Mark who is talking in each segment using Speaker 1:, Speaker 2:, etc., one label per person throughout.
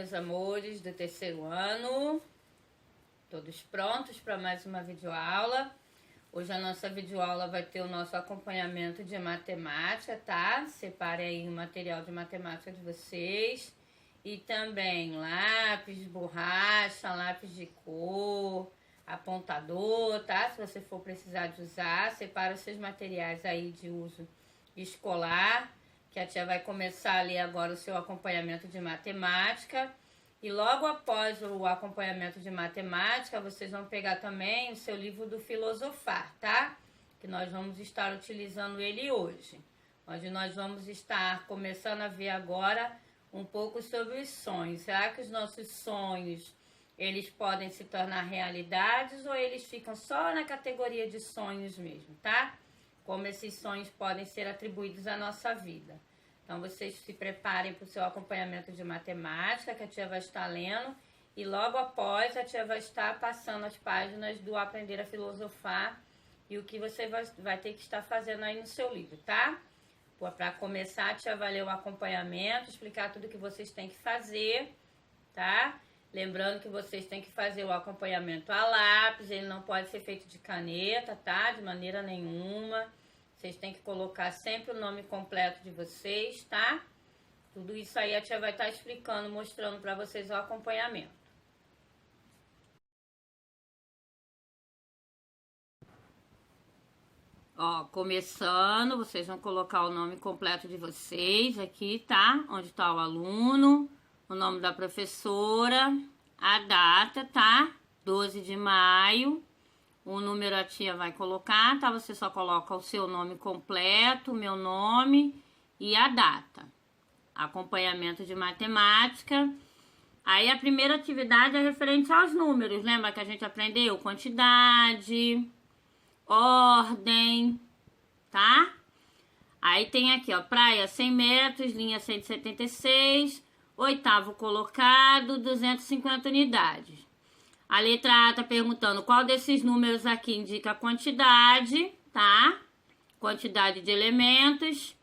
Speaker 1: meus amores do terceiro ano. Todos prontos para mais uma videoaula. Hoje a nossa videoaula vai ter o nosso acompanhamento de matemática, tá? Separe aí o material de matemática de vocês. E também lápis, borracha, lápis de cor, apontador, tá? Se você for precisar de usar, separa os seus materiais aí de uso escolar, que a tia vai começar ali agora o seu acompanhamento de matemática. E logo após o acompanhamento de matemática, vocês vão pegar também o seu livro do Filosofar, tá? Que nós vamos estar utilizando ele hoje. Onde nós vamos estar começando a ver agora um pouco sobre os sonhos. Será que os nossos sonhos, eles podem se tornar realidades ou eles ficam só na categoria de sonhos mesmo, tá? Como esses sonhos podem ser atribuídos à nossa vida. Então, vocês se preparem para o seu acompanhamento de matemática, que a tia vai estar lendo. E logo após, a tia vai estar passando as páginas do Aprender a Filosofar e o que você vai ter que estar fazendo aí no seu livro, tá? Para começar, a tia vai ler o acompanhamento, explicar tudo que vocês têm que fazer, tá? Lembrando que vocês têm que fazer o acompanhamento a lápis, ele não pode ser feito de caneta, tá? De maneira nenhuma. Vocês têm que colocar sempre o nome completo de vocês, tá? Tudo isso aí a tia vai estar explicando, mostrando para vocês o acompanhamento. Ó, começando, vocês vão colocar o nome completo de vocês aqui, tá? Onde tá o aluno, o nome da professora, a data, tá? 12 de maio. O número a tia vai colocar, tá? Você só coloca o seu nome completo, o meu nome e a data. Acompanhamento de matemática. Aí a primeira atividade é referente aos números. Lembra que a gente aprendeu? Quantidade, ordem, tá? Aí tem aqui, ó, praia 100 metros, linha 176, oitavo colocado, 250 unidades. A letra A tá perguntando qual desses números aqui indica a quantidade, tá? Quantidade de elementos.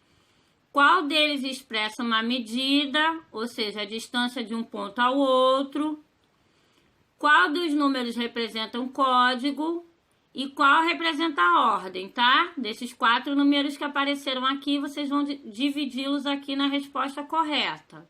Speaker 1: Qual deles expressa uma medida, ou seja, a distância de um ponto ao outro. Qual dos números representa um código e qual representa a ordem, tá? Desses 4 números que apareceram aqui, vocês vão dividi-los aqui na resposta correta.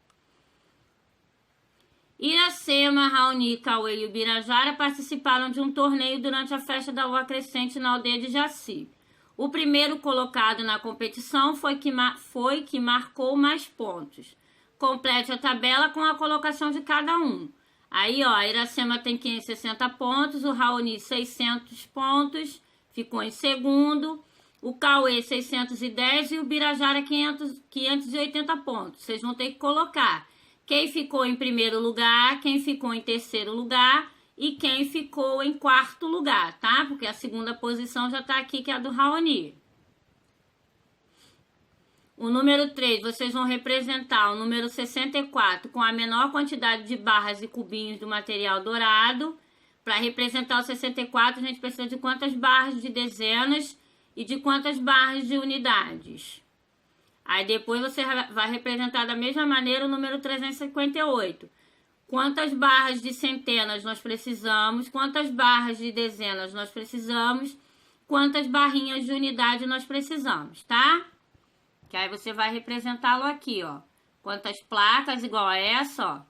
Speaker 1: Iracema, Raoni, Cauê e Ubirajara participaram de um torneio durante a festa da lua crescente na aldeia de Jaci. O primeiro colocado na competição foi que marcou mais pontos. Complete a tabela com a colocação de cada um. Aí, ó, a Iracema tem 560 pontos, o Raoni 600 pontos, ficou em segundo. O Cauê 610 e o Ubirajara 580 pontos. Vocês vão ter que colocar quem ficou em primeiro lugar, quem ficou em terceiro lugar e quem ficou em quarto lugar, tá? Porque a segunda posição já tá aqui, que é a do Raoni. O número 3, vocês vão representar o número 64 com a menor quantidade de barras e cubinhos do material dourado. Para representar o 64, a gente precisa de quantas barras de dezenas e de quantas barras de unidades. Aí depois você vai representar da mesma maneira o número 358. Quantas barras de centenas nós precisamos, quantas barras de dezenas nós precisamos, quantas barrinhas de unidade nós precisamos, tá? Que aí você vai representá-lo aqui, ó. Quantas placas igual a essa, ó.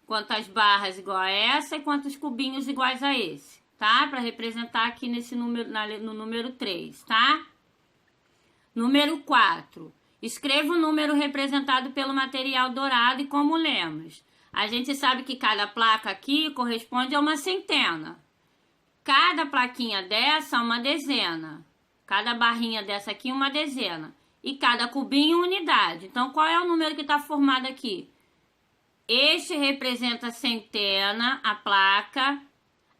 Speaker 1: Quantas barras igual a essa e quantos cubinhos iguais a esse, tá? Para representar aqui nesse número, no número 3, tá? Número 4. Escreva o número representado pelo material dourado e como lemos. A gente sabe que cada placa aqui corresponde a uma centena. Cada plaquinha dessa, uma dezena. Cada barrinha dessa aqui, uma dezena. E cada cubinho, unidade. Então, qual é o número que está formado aqui? Este representa a centena, a placa.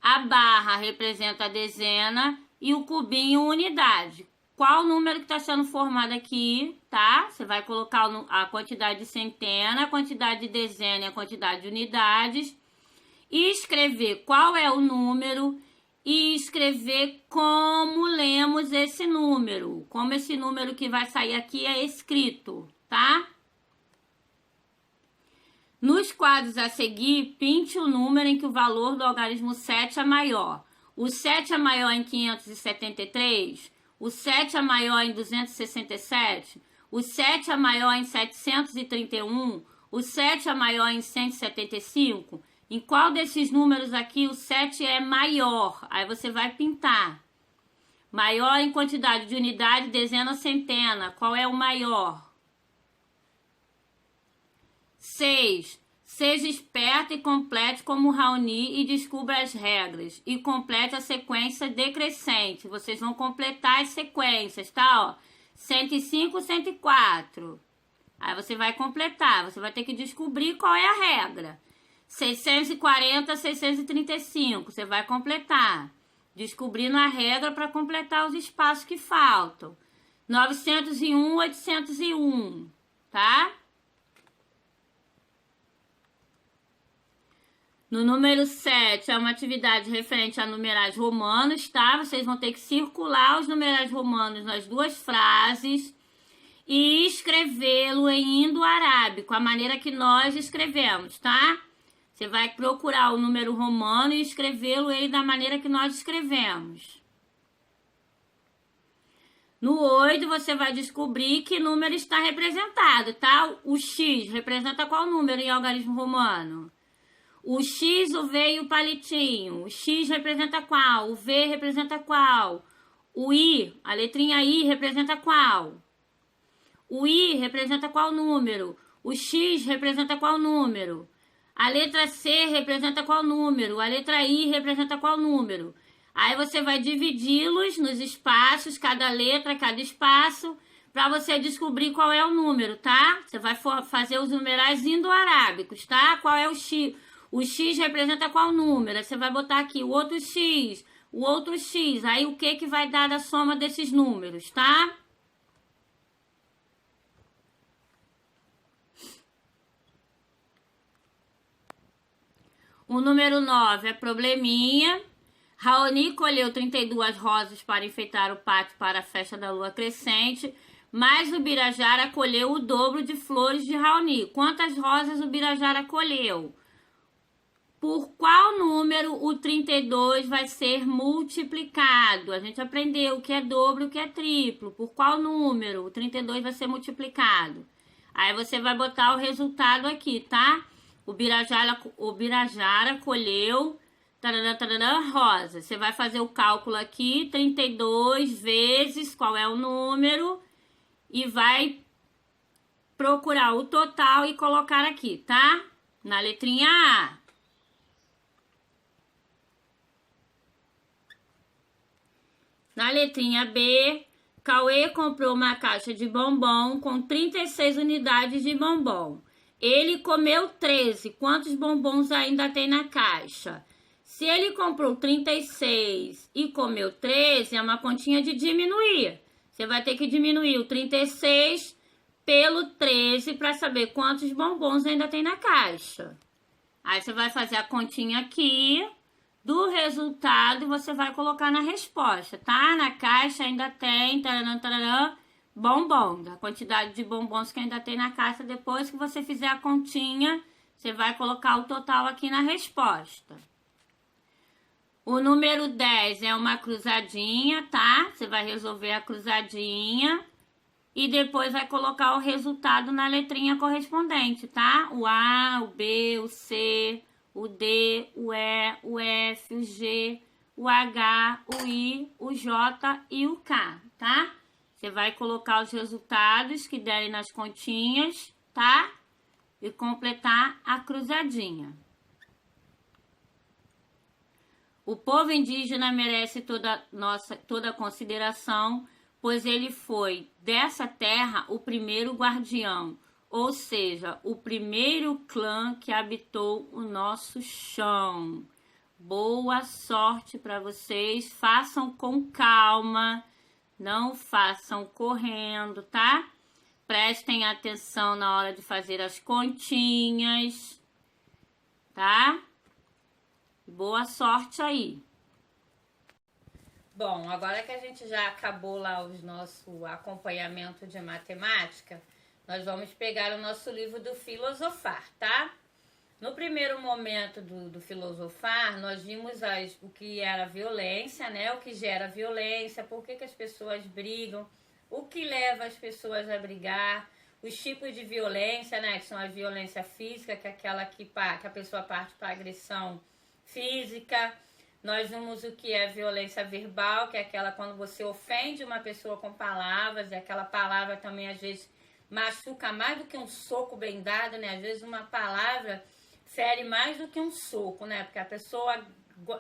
Speaker 1: A barra representa a dezena e o cubinho, unidade. Qual o número que está sendo formado aqui, tá? Você vai colocar a quantidade de centena, a quantidade de dezena e a quantidade de unidades. E escrever qual é o número e escrever como lemos esse número. Como esse número que vai sair aqui é escrito, tá? Nos quadros a seguir, pinte o número em que o valor do algarismo 7 é maior. O 7 é maior em 573, o 7 é maior em 267, o 7 é maior em 731, o 7 é maior em 175. Em qual desses números aqui o 7 é maior? Aí você vai pintar. Maior em quantidade de unidade, dezena, centena. Qual é o maior? 6. Seja esperto e complete como Raoni e descubra as regras. E complete a sequência decrescente. Vocês vão completar as sequências, tá? Ó, 105, 104. Aí você vai completar. Você vai ter que descobrir qual é a regra. 640, 635. Você vai completar. Descobrindo a regra para completar os espaços que faltam. 901, 801. Tá? No número 7, é uma atividade referente a numerais romanos, tá? Vocês vão ter que circular os numerais romanos nas duas frases e escrevê-lo em indo-arábico, a maneira que nós escrevemos, tá? Você vai procurar o número romano e escrevê-lo aí da maneira que nós escrevemos. No 8, você vai descobrir que número está representado, tá? O X representa qual número em algarismo romano? O X, o V e o palitinho. O X representa qual? O V representa qual? O I, a letrinha I, representa qual? O I representa qual número? O X representa qual número? A letra C representa qual número? A letra I representa qual número? Aí você vai dividi-los nos espaços, cada letra, cada espaço, para você descobrir qual é o número, tá? Você vai fazer os numerais indo-arábicos, tá? Qual é o X? O X representa qual número? Aí você vai botar aqui o outro X, o outro X. Aí o que vai dar a soma desses números, tá? O número 9 é probleminha. Raoni colheu 32 rosas para enfeitar o pátio para a festa da lua crescente, mas o Birajara colheu o dobro de flores de Raoni. Quantas rosas o Birajara colheu? Por qual número o 32 vai ser multiplicado? A gente aprendeu o que é dobro e o que é triplo. Por qual número o 32 vai ser multiplicado? Aí você vai botar o resultado aqui, tá? O Birajara colheu rosa. Você vai fazer o cálculo aqui, 32 vezes qual é o número, e vai procurar o total e colocar aqui, tá? Na letrinha A. Na letrinha B, Cauê comprou uma caixa de bombom com 36 unidades de bombom. Ele comeu 13. Quantos bombons ainda tem na caixa? Se ele comprou 36 e comeu 13, é uma continha de diminuir. Você vai ter que diminuir o 36 pelo 13 para saber quantos bombons ainda tem na caixa. Aí você vai fazer a continha aqui do resultado e você vai colocar na resposta, tá? Na caixa ainda tem bombom, da quantidade de bombons que ainda tem na caixa. Depois que você fizer a continha, você vai colocar o total aqui na resposta. O número 10 é uma cruzadinha, tá? Você vai resolver a cruzadinha e depois vai colocar o resultado na letrinha correspondente, tá? O A, o B, o C, o D, o E, o F, o G, o H, o I, o J e o K, tá? Você vai colocar os resultados que derem nas continhas, tá? E completar a cruzadinha. O povo indígena merece toda a consideração, pois ele foi dessa terra o primeiro guardião, ou seja, o primeiro clã que habitou o nosso chão. Boa sorte para vocês, façam com calma, não façam correndo, tá? Prestem atenção na hora de fazer as continhas, tá? Boa sorte aí. Bom, agora que a gente já acabou lá o nosso acompanhamento de matemática, nós vamos pegar o nosso livro do Filosofar, tá? No primeiro momento do filosofar, nós vimos o que era violência, né? O que gera violência, por que as pessoas brigam, o que leva as pessoas a brigar, os tipos de violência, né? Que são a violência física, que é aquela que a pessoa parte para agressão física. Nós vimos o que é violência verbal, que é aquela quando você ofende uma pessoa com palavras, e aquela palavra também às vezes machuca mais do que um soco bem dado, né? Às vezes uma palavra fere mais do que um soco, né? Porque a pessoa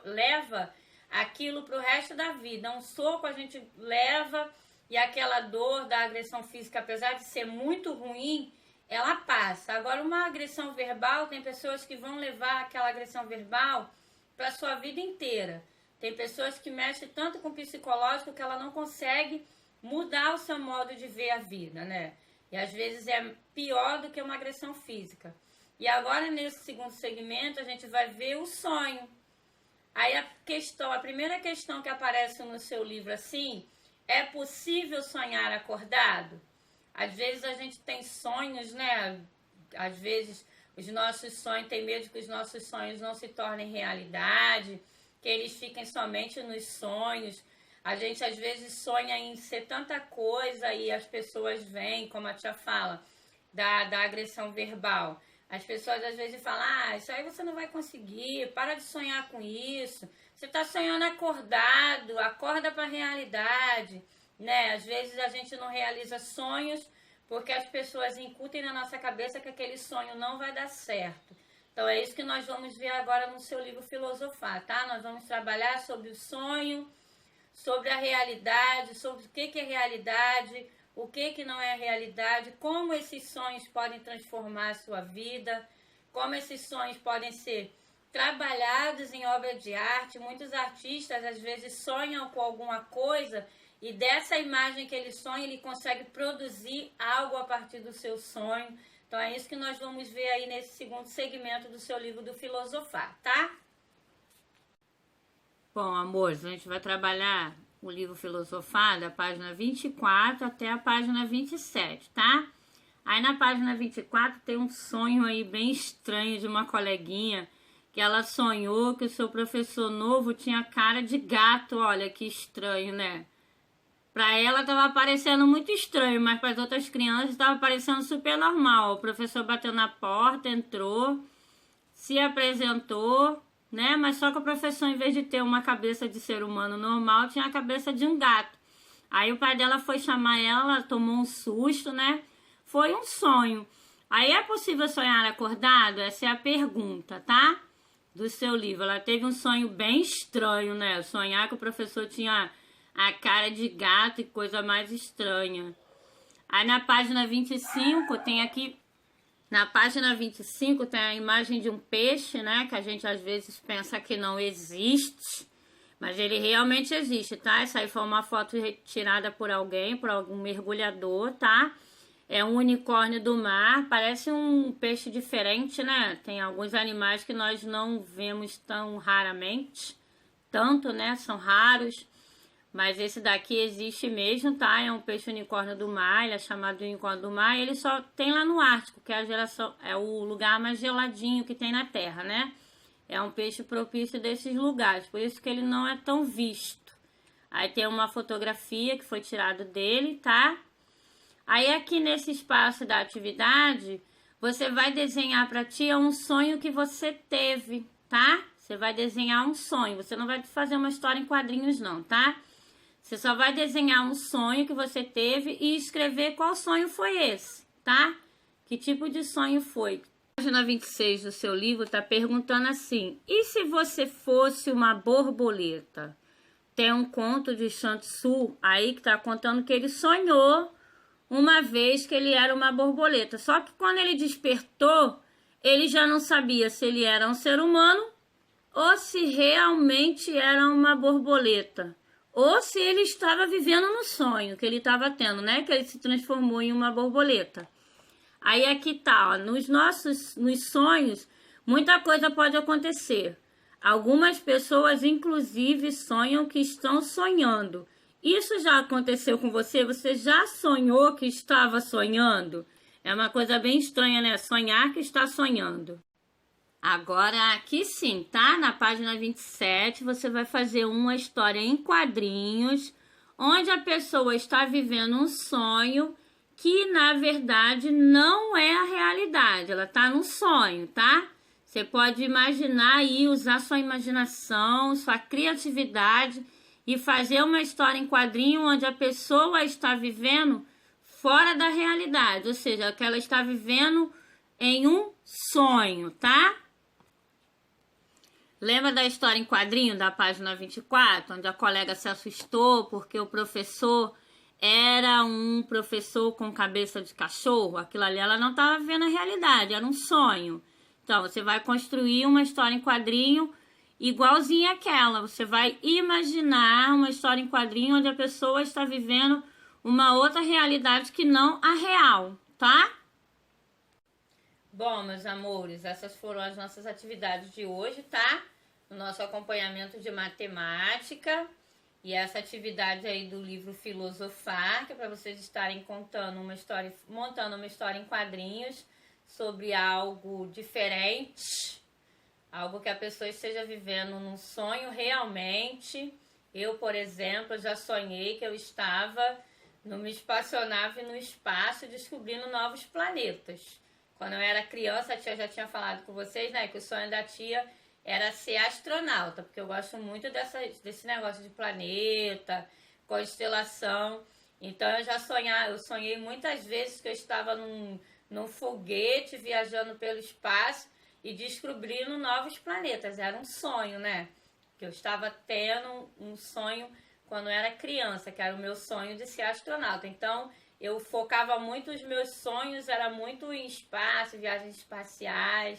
Speaker 1: leva aquilo para o resto da vida. Um soco a gente leva e aquela dor da agressão física, apesar de ser muito ruim, ela passa. Agora, uma agressão verbal, tem pessoas que vão levar aquela agressão verbal para a sua vida inteira. Tem pessoas que mexem tanto com o psicológico que ela não consegue mudar o seu modo de ver a vida, né? E às vezes é pior do que uma agressão física. E agora, nesse segundo segmento, a gente vai ver o sonho. Aí a primeira questão que aparece no seu livro assim, é possível sonhar acordado? Às vezes a gente tem sonhos, né? Às vezes os nossos sonhos, tem medo que os nossos sonhos não se tornem realidade, que eles fiquem somente nos sonhos. A gente às vezes sonha em ser tanta coisa e as pessoas vêm, como a tia fala, da agressão verbal. As pessoas às vezes falam, isso aí você não vai conseguir, para de sonhar com isso. Você está sonhando acordado, acorda para a realidade, né? Às vezes a gente não realiza sonhos porque as pessoas incutem na nossa cabeça que aquele sonho não vai dar certo. Então é isso que nós vamos ver agora no seu livro Filosofar, tá? Nós vamos trabalhar sobre o sonho, sobre a realidade, sobre o que é realidade, o que não é realidade, como esses sonhos podem transformar a sua vida, como esses sonhos podem ser trabalhados em obra de arte. Muitos artistas às vezes sonham com alguma coisa e dessa imagem que ele sonha, ele consegue produzir algo a partir do seu sonho. Então é isso que nós vamos ver aí nesse segundo segmento do seu livro do Filosofar, tá? Bom, amores, a gente vai trabalhar o livro Filosofar da página 24 até a página 27, tá? Aí na página 24 tem um sonho aí bem estranho de uma coleguinha que ela sonhou que o seu professor novo tinha cara de gato. Olha que estranho, né? Pra ela tava parecendo muito estranho, mas para as outras crianças tava parecendo super normal. O professor bateu na porta, entrou, se apresentou, né? Mas só que o professor, em vez de ter uma cabeça de ser humano normal, tinha a cabeça de um gato. Aí o pai dela foi chamar ela tomou um susto, né? Foi um sonho. Aí é possível sonhar acordado? Essa é a pergunta, tá? Do seu livro. Ela teve um sonho bem estranho, né? Sonhar que o professor tinha a cara de gato e coisa mais estranha. Aí na página 25 tem aqui... Na página 25 tem a imagem de um peixe, né? Que a gente às vezes pensa que não existe, mas ele realmente existe, tá? Essa aí foi uma foto retirada por alguém, por algum mergulhador, tá? É um unicórnio do mar, parece um peixe diferente, né? Tem alguns animais que nós não vemos tão raramente, tanto, né? São raros. Mas esse daqui existe mesmo, tá? É um peixe unicórnio do mar, ele é chamado de unicórnio do mar. E ele só tem lá no Ártico, que é o lugar mais geladinho que tem na Terra, né? É um peixe propício desses lugares, por isso que ele não é tão visto. Aí tem uma fotografia que foi tirada dele, tá? Aí aqui nesse espaço da atividade, você vai desenhar para ti um sonho que você teve, tá? Você vai desenhar um sonho, você não vai fazer uma história em quadrinhos não, tá? Você só vai desenhar um sonho que você teve e escrever qual sonho foi esse, tá? Que tipo de sonho foi? A página 26 do seu livro tá perguntando assim: e se você fosse uma borboleta? Tem um conto de Shang-Tzu aí que tá contando que ele sonhou uma vez que ele era uma borboleta. Só que quando ele despertou, ele já não sabia se ele era um ser humano ou se realmente era uma borboleta. Ou se ele estava vivendo no sonho que ele estava tendo, né? Que ele se transformou em uma borboleta. Aí aqui tá, ó, nos sonhos, muita coisa pode acontecer. Algumas pessoas, inclusive, sonham que estão sonhando. Isso já aconteceu com você? Você já sonhou que estava sonhando? É uma coisa bem estranha, né? Sonhar que está sonhando. Agora, aqui sim, tá? Na página 27, você vai fazer uma história em quadrinhos, onde a pessoa está vivendo um sonho que, na verdade, não é a realidade. Ela tá num sonho, tá? Você pode imaginar aí, usar sua imaginação, sua criatividade e fazer uma história em quadrinho onde a pessoa está vivendo fora da realidade, ou seja, que ela está vivendo em um sonho, tá? Lembra da história em quadrinho da página 24, onde a colega se assustou porque o professor era um professor com cabeça de cachorro? Aquilo ali ela não estava vendo a realidade, era um sonho. Então, você vai construir uma história em quadrinho igualzinha àquela. Você vai imaginar uma história em quadrinho onde a pessoa está vivendo uma outra realidade que não a real, tá? Bom, meus amores, essas foram as nossas atividades de hoje, tá? O nosso acompanhamento de matemática e essa atividade aí do livro Filosofar, que é para vocês estarem contando uma história, montando uma história em quadrinhos sobre algo diferente, algo que a pessoa esteja vivendo num sonho realmente. Eu, por exemplo, já sonhei que eu estava numa espaçonave no espaço descobrindo novos planetas. Quando eu era criança, a tia já tinha falado com vocês, né, que o sonho da tia era ser astronauta, porque eu gosto muito desse negócio de planeta, constelação. Então eu sonhei muitas vezes que eu estava num foguete viajando pelo espaço e descobrindo novos planetas. Era um sonho, né? Que eu estava tendo um sonho quando eu era criança, que era o meu sonho de ser astronauta. Então eu focava muito, os meus sonhos era muito em espaço, viagens espaciais.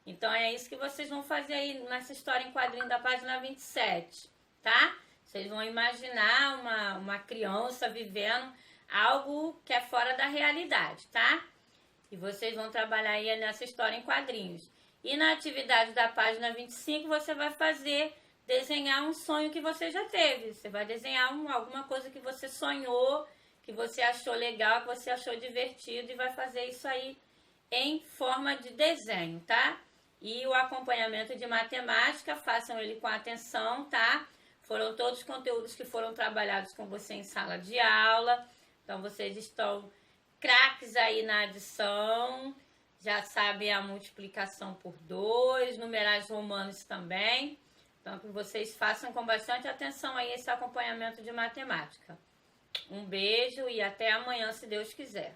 Speaker 1: Então é isso que vocês vão fazer aí nessa história em quadrinho da página 27, tá? Vocês vão imaginar uma criança vivendo algo que é fora da realidade, tá? E vocês vão trabalhar aí nessa história em quadrinhos. E na atividade da página 25, você vai desenhar um sonho que você já teve. Você vai desenhar alguma coisa que você sonhou, que você achou legal, que você achou divertido, e vai fazer isso aí em forma de desenho, tá? E o acompanhamento de matemática, façam ele com atenção, tá? Foram todos os conteúdos que foram trabalhados com você em sala de aula. Então, vocês estão craques aí na adição, já sabem a multiplicação por 2, numerais romanos também. Então, que vocês façam com bastante atenção aí esse acompanhamento de matemática. Um beijo e até amanhã, se Deus quiser.